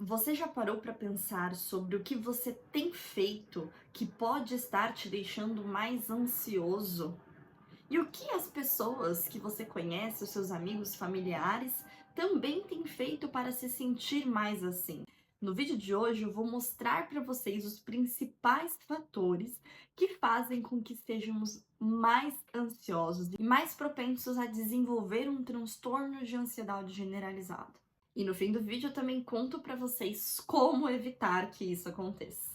Você já parou para pensar sobre o que você tem feito que pode estar te deixando mais ansioso? E o que as pessoas que você conhece, os seus amigos, familiares, também têm feito para se sentir mais assim? No vídeo de hoje eu vou mostrar para vocês os principais fatores que fazem com que estejamos mais ansiosos e mais propensos a desenvolver um transtorno de ansiedade generalizado. E no fim do vídeo eu também conto para vocês como evitar que isso aconteça.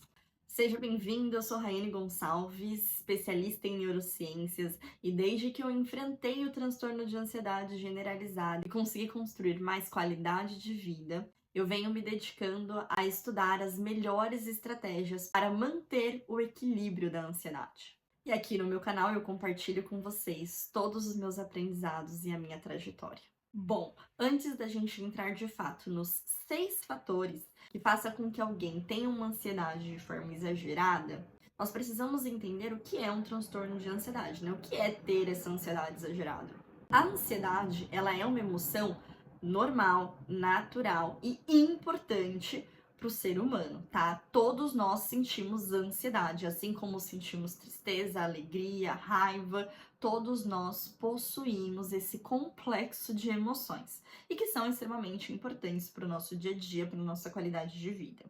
Seja bem-vindo, eu sou Raiane Gonçalves, especialista em neurociências, e desde que eu enfrentei o transtorno de ansiedade generalizada e consegui construir mais qualidade de vida, eu venho me dedicando a estudar as melhores estratégias para manter o equilíbrio da ansiedade. E aqui no meu canal eu compartilho com vocês todos os meus aprendizados e a minha trajetória. Bom, antes da gente entrar de fato nos 6 fatores que façam com que alguém tenha uma ansiedade de forma exagerada, nós precisamos entender o que é um transtorno de ansiedade, né? O que é ter essa ansiedade exagerada? A ansiedade, ela é uma emoção normal, natural e importante para o ser humano, tá? Todos nós sentimos ansiedade, assim como sentimos tristeza, alegria, raiva, todos nós possuímos esse complexo de emoções e que são extremamente importantes para o nosso dia a dia, para a nossa qualidade de vida.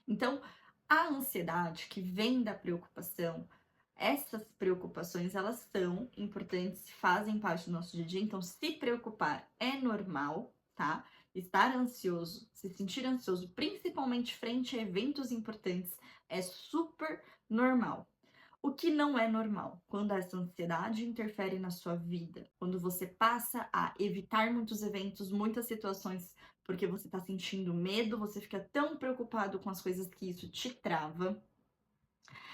Então, a ansiedade que vem da preocupação, essas preocupações, elas são importantes, fazem parte do nosso dia a dia, então se preocupar é normal, tá? Estar ansioso, se sentir ansioso, principalmente frente a eventos importantes, é super normal. O que não é normal, quando essa ansiedade interfere na sua vida, quando você passa a evitar muitos eventos, muitas situações, porque você está sentindo medo, você fica tão preocupado com as coisas que isso te trava.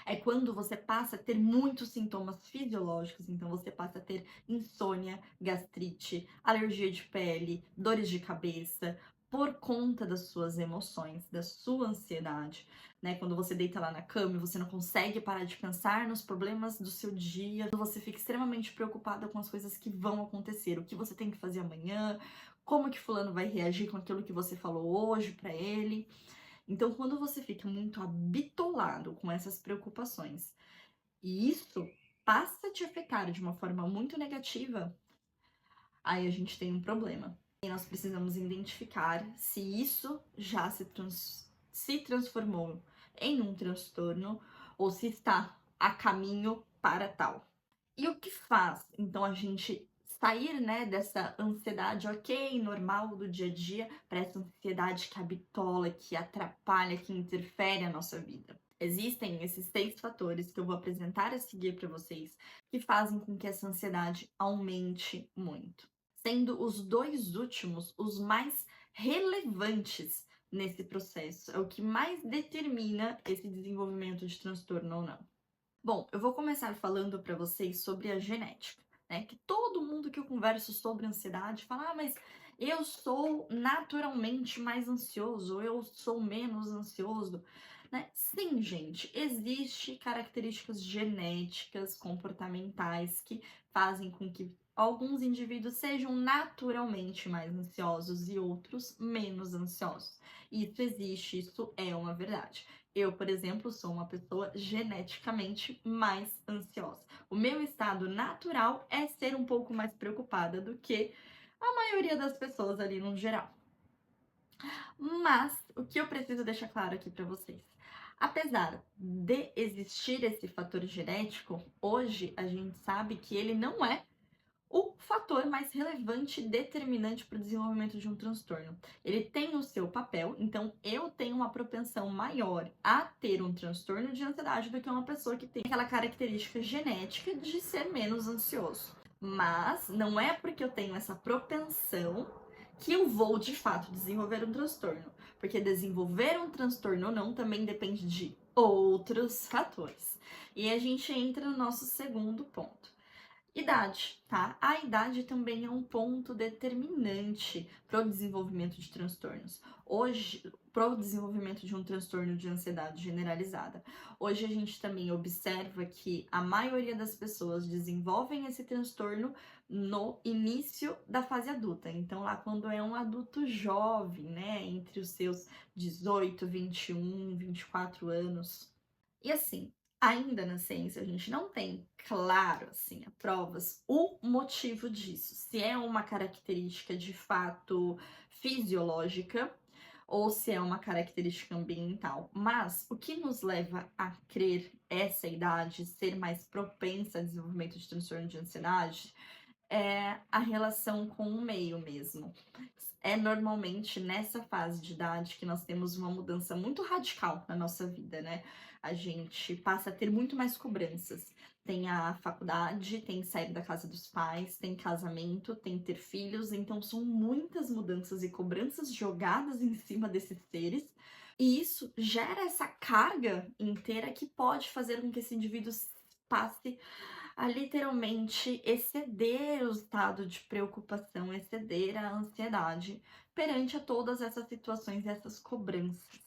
É quando você passa a ter muitos sintomas fisiológicos, então você passa a ter insônia, gastrite, alergia de pele, dores de cabeça, por conta das suas emoções, da sua ansiedade, né? Quando você deita lá na cama e você não consegue parar de pensar nos problemas do seu dia, você fica extremamente preocupada com as coisas que vão acontecer, o que você tem que fazer amanhã, como que fulano vai reagir com aquilo que você falou hoje para ele. Então, quando você fica muito habitolado com essas preocupações e isso passa a te afetar de uma forma muito negativa, aí a gente tem um problema. E nós precisamos identificar se isso já se transformou em um transtorno ou se está a caminho para tal. E o que faz, então, a gente sair, né, dessa ansiedade, ok, normal do dia a dia, para essa ansiedade que habitola, que atrapalha, que interfere a nossa vida? Existem esses 6 fatores que eu vou apresentar a seguir para vocês, que fazem com que essa ansiedade aumente muito. Sendo os 2 últimos os mais relevantes nesse processo, é o que mais determina esse desenvolvimento de transtorno ou não. Bom, eu vou começar falando para vocês sobre a genética, né? Que todo mundo que eu converso sobre ansiedade fala, mas eu sou naturalmente mais ansioso, eu sou menos ansioso, né? Sim, gente, existe características genéticas, comportamentais que fazem com que alguns indivíduos sejam naturalmente mais ansiosos e outros menos ansiosos. Isso existe, isso é uma verdade. Eu, por exemplo, sou uma pessoa geneticamente mais ansiosa. O meu estado natural é ser um pouco mais preocupada do que a maioria das pessoas ali no geral. Mas o que eu preciso deixar claro aqui para vocês, apesar de existir esse fator genético, hoje a gente sabe que ele não é o fator mais relevante e determinante para o desenvolvimento de um transtorno. Ele tem o seu papel, então eu tenho uma propensão maior a ter um transtorno de ansiedade do que uma pessoa que tem aquela característica genética de ser menos ansioso. Mas não é porque eu tenho essa propensão que eu vou de fato desenvolver um transtorno, porque desenvolver um transtorno ou não também depende de outros fatores. E a gente entra no nosso segundo ponto. Idade, tá? A idade também é um ponto determinante para o desenvolvimento de transtornos. Hoje, pro desenvolvimento de um transtorno de ansiedade generalizada. Hoje a gente também observa que a maioria das pessoas desenvolvem esse transtorno no início da fase adulta. Então, lá quando é um adulto jovem, né, entre os seus 18, 21, 24 anos. E assim, ainda na ciência, a gente não tem, claro, assim, provas, o motivo disso. Se é uma característica de fato fisiológica ou se é uma característica ambiental. Mas o que nos leva a crer essa idade ser mais propensa ao desenvolvimento de transtorno de ansiedade é a relação com o meio mesmo. É normalmente nessa fase de idade que nós temos uma mudança muito radical na nossa vida, né? A gente passa a ter muito mais cobranças. Tem a faculdade, tem sair da casa dos pais, tem casamento, tem ter filhos, então são muitas mudanças e cobranças jogadas em cima desses seres. E isso gera essa carga inteira que pode fazer com que esse indivíduo passe a literalmente exceder o estado de preocupação, exceder a ansiedade perante a todas essas situações e essas cobranças.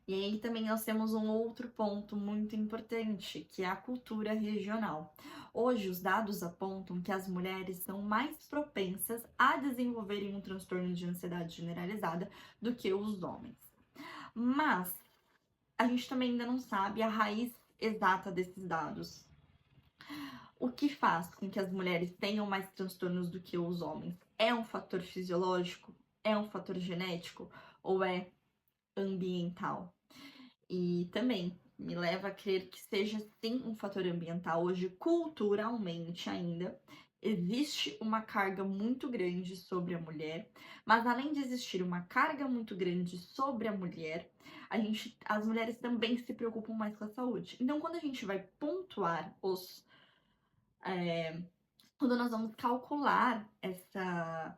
E aí também nós temos um outro ponto muito importante, que é a cultura regional. Hoje os dados apontam que as mulheres são mais propensas a desenvolverem um transtorno de ansiedade generalizada do que os homens. Mas a gente também ainda não sabe a raiz exata desses dados. O que faz com que as mulheres tenham mais transtornos do que os homens? É um fator fisiológico? É um fator genético? Ou é ambiental? E também me leva a crer que seja sim um fator ambiental. Hoje, culturalmente ainda, existe uma carga muito grande sobre a mulher, mas além de existir uma carga muito grande sobre a mulher, as mulheres também se preocupam mais com a saúde. Então, quando a gente vai pontuar quando nós vamos calcular essa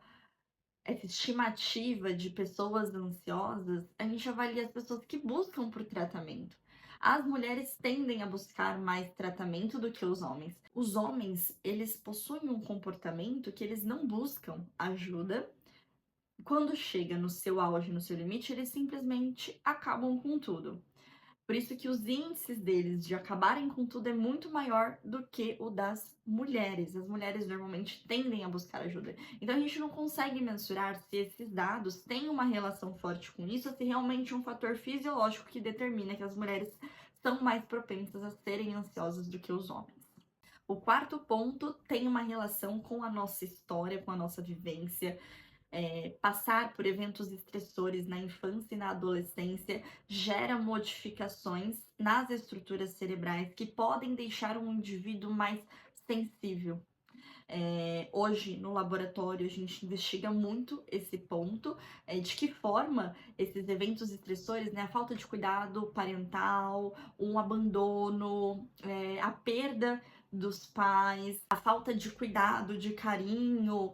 estimativa de pessoas ansiosas, a gente avalia as pessoas que buscam por tratamento. As mulheres tendem a buscar mais tratamento do que os homens. Os homens, eles possuem um comportamento que eles não buscam ajuda. Quando chega no seu auge, no seu limite, eles simplesmente acabam com tudo. Por isso que os índices deles de acabarem com tudo é muito maior do que o das mulheres. As mulheres normalmente tendem a buscar ajuda. Então a gente não consegue mensurar se esses dados têm uma relação forte com isso, ou se realmente é um fator fisiológico que determina que as mulheres são mais propensas a serem ansiosas do que os homens. O quarto ponto tem uma relação com a nossa história, com a nossa vivência. Passar por eventos estressores na infância e na adolescência gera modificações nas estruturas cerebrais que podem deixar um indivíduo mais sensível. Hoje, no laboratório, a gente investiga muito esse ponto, de que forma esses eventos estressores, né, a falta de cuidado parental, um abandono, a perda dos pais, a falta de cuidado, de carinho,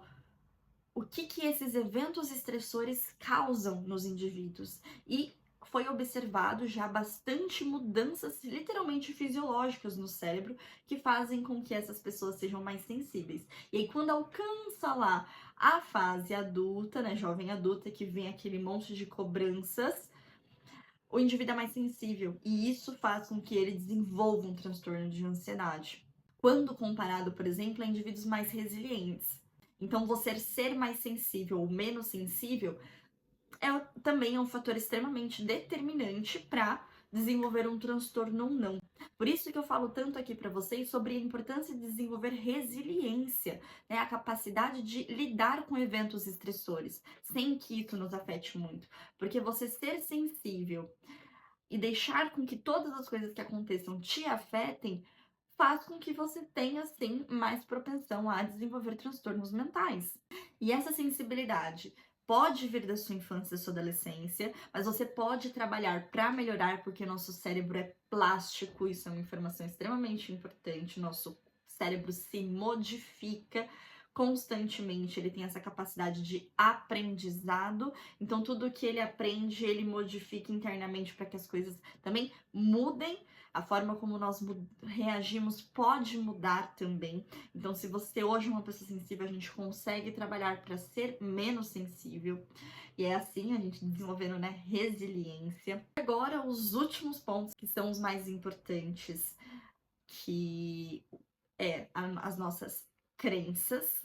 o que esses eventos estressores causam nos indivíduos. E foi observado já bastante mudanças literalmente fisiológicas no cérebro que fazem com que essas pessoas sejam mais sensíveis. E aí quando alcança lá a fase adulta, né, jovem adulta, que vem aquele monte de cobranças, o indivíduo é mais sensível e isso faz com que ele desenvolva um transtorno de ansiedade. Quando comparado, por exemplo, a indivíduos mais resilientes. Então, você ser mais sensível ou menos sensível também é um fator extremamente determinante para desenvolver um transtorno ou não. Por isso que eu falo tanto aqui para vocês sobre a importância de desenvolver resiliência, né? A capacidade de lidar com eventos estressores, sem que isso nos afete muito. Porque você ser sensível e deixar com que todas as coisas que aconteçam te afetem faz com que você tenha, sim, mais propensão a desenvolver transtornos mentais. E essa sensibilidade pode vir da sua infância e da sua adolescência, mas você pode trabalhar para melhorar, porque nosso cérebro é plástico, isso é uma informação extremamente importante, nosso cérebro se modifica constantemente, ele tem essa capacidade de aprendizado, então tudo que ele aprende, ele modifica internamente para que as coisas também mudem. A forma como nós reagimos pode mudar também. Então, se você hoje é uma pessoa sensível, a gente consegue trabalhar para ser menos sensível. E é assim a gente desenvolvendo, né, resiliência. Agora, os últimos pontos que são os mais importantes, que as nossas crenças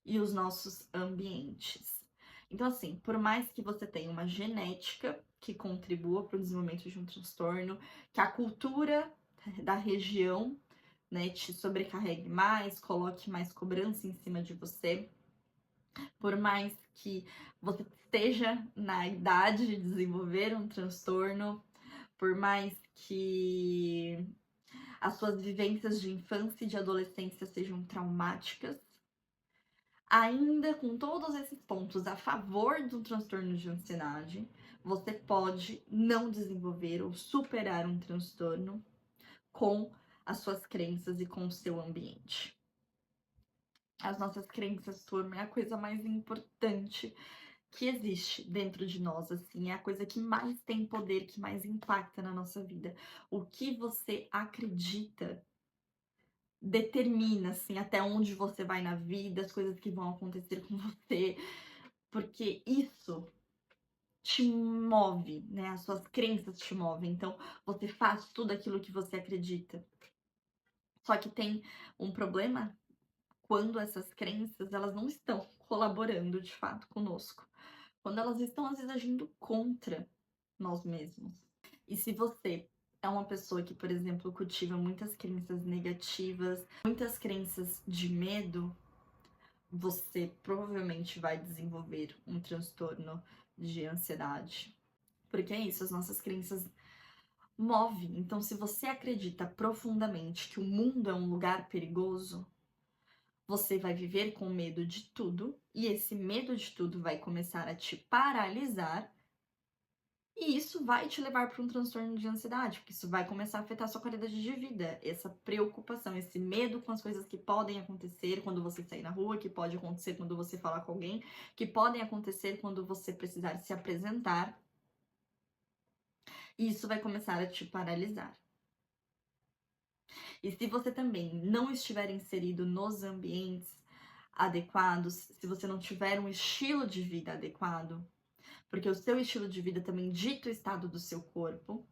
e os nossos ambientes. Então, assim, por mais que você tenha uma genética que contribua para o desenvolvimento de um transtorno, que a cultura da região, né, te sobrecarregue mais, coloque mais cobrança em cima de você, por mais que você esteja na idade de desenvolver um transtorno, por mais que as suas vivências de infância e de adolescência sejam traumáticas, ainda com todos esses pontos a favor do transtorno de ansiedade, você pode não desenvolver ou superar um transtorno com as suas crenças e com o seu ambiente. As nossas crenças, turma, é a coisa mais importante que existe dentro de nós, assim, é a coisa que mais tem poder, que mais impacta na nossa vida. O que você acredita determina, assim, até onde você vai na vida, as coisas que vão acontecer com você, porque isso te move, né? As suas crenças te movem, então você faz tudo aquilo que você acredita. Só que tem um problema quando essas crenças, elas não estão colaborando de fato conosco. Quando elas estão, às vezes, agindo contra nós mesmos. E se você é uma pessoa que, por exemplo, cultiva muitas crenças negativas, muitas crenças de medo, você provavelmente vai desenvolver um transtorno de ansiedade. Porque é isso, as nossas crenças movem. Então, se você acredita profundamente que o mundo é um lugar perigoso, você vai viver com medo de tudo, e esse medo de tudo vai começar a te paralisar. E isso vai te levar para um transtorno de ansiedade, porque isso vai começar a afetar a sua qualidade de vida. Essa preocupação, esse medo com as coisas que podem acontecer quando você sair na rua, que pode acontecer quando você falar com alguém, que podem acontecer quando você precisar se apresentar. E isso vai começar a te paralisar. E se você também não estiver inserido nos ambientes adequados, se você não tiver um estilo de vida adequado, porque o seu estilo de vida também dita o estado do seu corpo,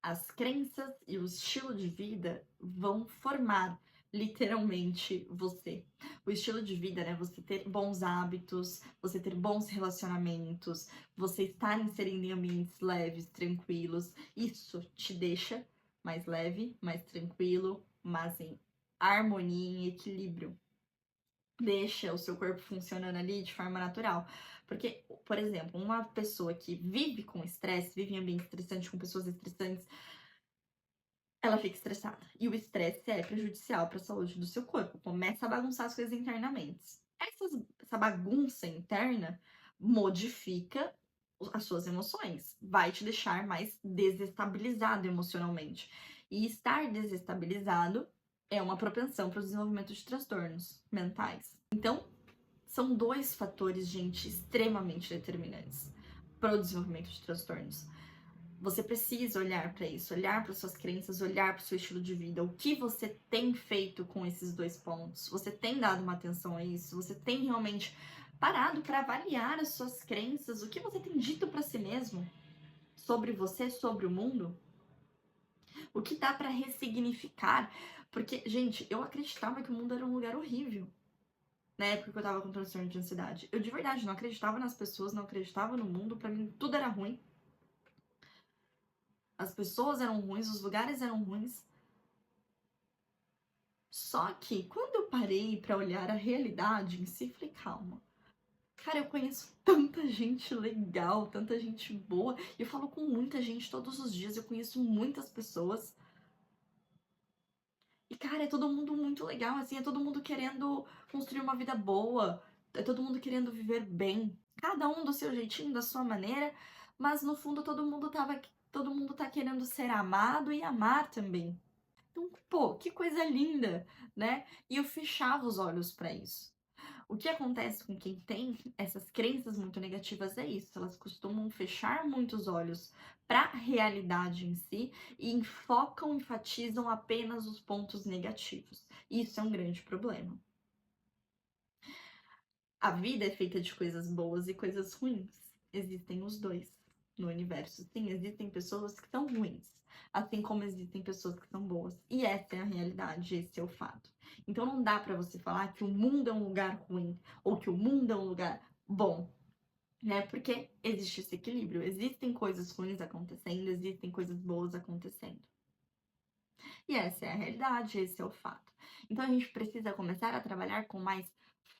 as crenças e o estilo de vida vão formar literalmente você. O estilo de vida, né? Você ter bons hábitos, você ter bons relacionamentos, você estar inserindo em ambientes leves, tranquilos, isso te deixa mais leve, mais tranquilo, mas em harmonia, em equilíbrio. Deixa o seu corpo funcionando ali de forma natural. Porque, por exemplo, uma pessoa que vive com estresse, vive em ambiente estressante, com pessoas estressantes, ela fica estressada. E o estresse é prejudicial para a saúde do seu corpo. Começa a bagunçar as coisas internamente. Essa bagunça interna modifica as suas emoções. Vai te deixar mais desestabilizado emocionalmente. E estar desestabilizado é uma propensão para o desenvolvimento de transtornos mentais. Então, são dois fatores, gente, extremamente determinantes para o desenvolvimento de transtornos. Você precisa olhar para isso, olhar para suas crenças, olhar para o seu estilo de vida. O que você tem feito com esses dois pontos? Você tem dado uma atenção a isso? Você tem realmente parado para avaliar as suas crenças? O que você tem dito para si mesmo sobre você, sobre o mundo? O que dá para ressignificar? Porque, gente, eu acreditava que o mundo era um lugar horrível na época que eu tava com transtorno de ansiedade. Eu de verdade não acreditava nas pessoas, não acreditava no mundo, pra mim tudo era ruim. As pessoas eram ruins, os lugares eram ruins. Só que quando eu parei pra olhar a realidade em si, falei, calma. Cara, eu conheço tanta gente legal, tanta gente boa. Eu falo com muita gente todos os dias, eu conheço muitas pessoas. E, cara, é todo mundo muito legal, assim, é todo mundo querendo construir uma vida boa, é todo mundo querendo viver bem. Cada um do seu jeitinho, da sua maneira, mas no fundo todo mundo tá querendo ser amado e amar também. Então, pô, que coisa linda, né? E eu fechava os olhos para isso. O que acontece com quem tem essas crenças muito negativas é isso, elas costumam fechar muito os olhos para a realidade em si e enfatizam apenas os pontos negativos. Isso é um grande problema. A vida é feita de coisas boas e coisas ruins. Existem os dois no universo. Sim, existem pessoas que são ruins, assim como existem pessoas que são boas. E essa é a realidade, esse é o fato. Então não dá para você falar que o mundo é um lugar ruim ou que o mundo é um lugar bom, né? Porque existe esse equilíbrio. Existem coisas ruins acontecendo, existem coisas boas acontecendo. E essa é a realidade, esse é o fato. Então a gente precisa começar a trabalhar com mais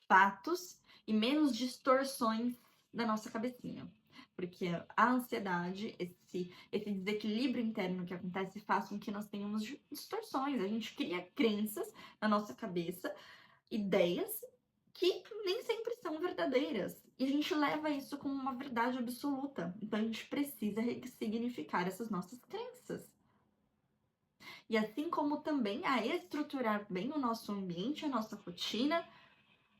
fatos e menos distorções da nossa cabecinha. Porque a ansiedade, esse desequilíbrio interno que acontece, faz com que nós tenhamos distorções. A gente cria crenças na nossa cabeça, ideias que nem sempre são verdadeiras. E a gente leva isso como uma verdade absoluta. Então a gente precisa ressignificar essas nossas crenças. E assim como também a estruturar bem o nosso ambiente, a nossa rotina,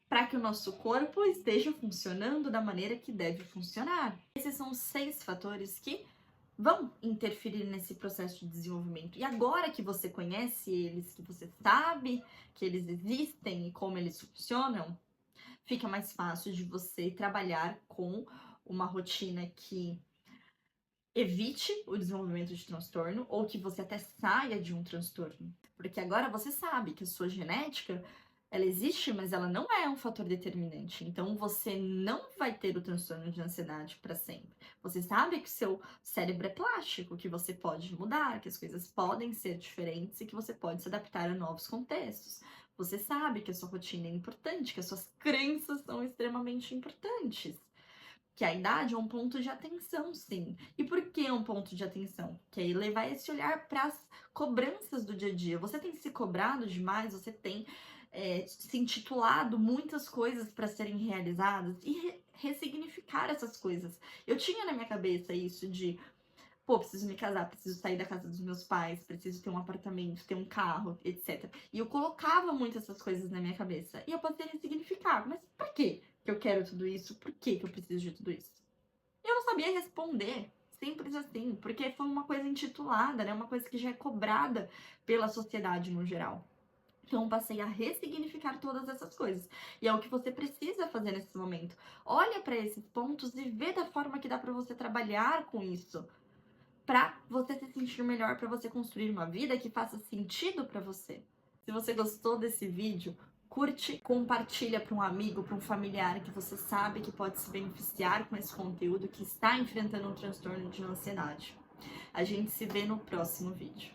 para que o nosso corpo esteja funcionando da maneira que deve funcionar. Esses são os 6 fatores que vão interferir nesse processo de desenvolvimento. E agora que você conhece eles, que você sabe que eles existem e como eles funcionam, fica mais fácil de você trabalhar com uma rotina que evite o desenvolvimento de transtorno ou que você até saia de um transtorno. Porque agora você sabe que a sua genética, ela existe, mas ela não é um fator determinante. Então você não vai ter o transtorno de ansiedade para sempre. Você sabe que o seu cérebro é plástico, que você pode mudar, que as coisas podem ser diferentes e que você pode se adaptar a novos contextos. Você sabe que a sua rotina é importante, que as suas crenças são extremamente importantes. Que a idade é um ponto de atenção, sim. E por que um ponto de atenção? Que é levar esse olhar para as cobranças do dia a dia. Você tem se cobrado demais, você tem se intitulado muitas coisas para serem realizadas e ressignificar essas coisas. Eu tinha na minha cabeça isso de, pô, preciso me casar, preciso sair da casa dos meus pais, preciso ter um apartamento, ter um carro, etc. E eu colocava muito essas coisas na minha cabeça. E eu passei a ressignificar. Mas por quê que eu quero tudo isso? Por que que eu preciso de tudo isso? Eu não sabia responder. Simples assim. Porque foi uma coisa intitulada, né? Uma coisa que já é cobrada pela sociedade no geral. Então, eu passei a ressignificar todas essas coisas. E é o que você precisa fazer nesse momento. Olha para esses pontos e vê da forma que dá para você trabalhar com isso, para você se sentir melhor, para você construir uma vida que faça sentido para você. Se você gostou desse vídeo, curte, compartilha para um amigo, para um familiar que você sabe que pode se beneficiar com esse conteúdo, que está enfrentando um transtorno de ansiedade. A gente se vê no próximo vídeo.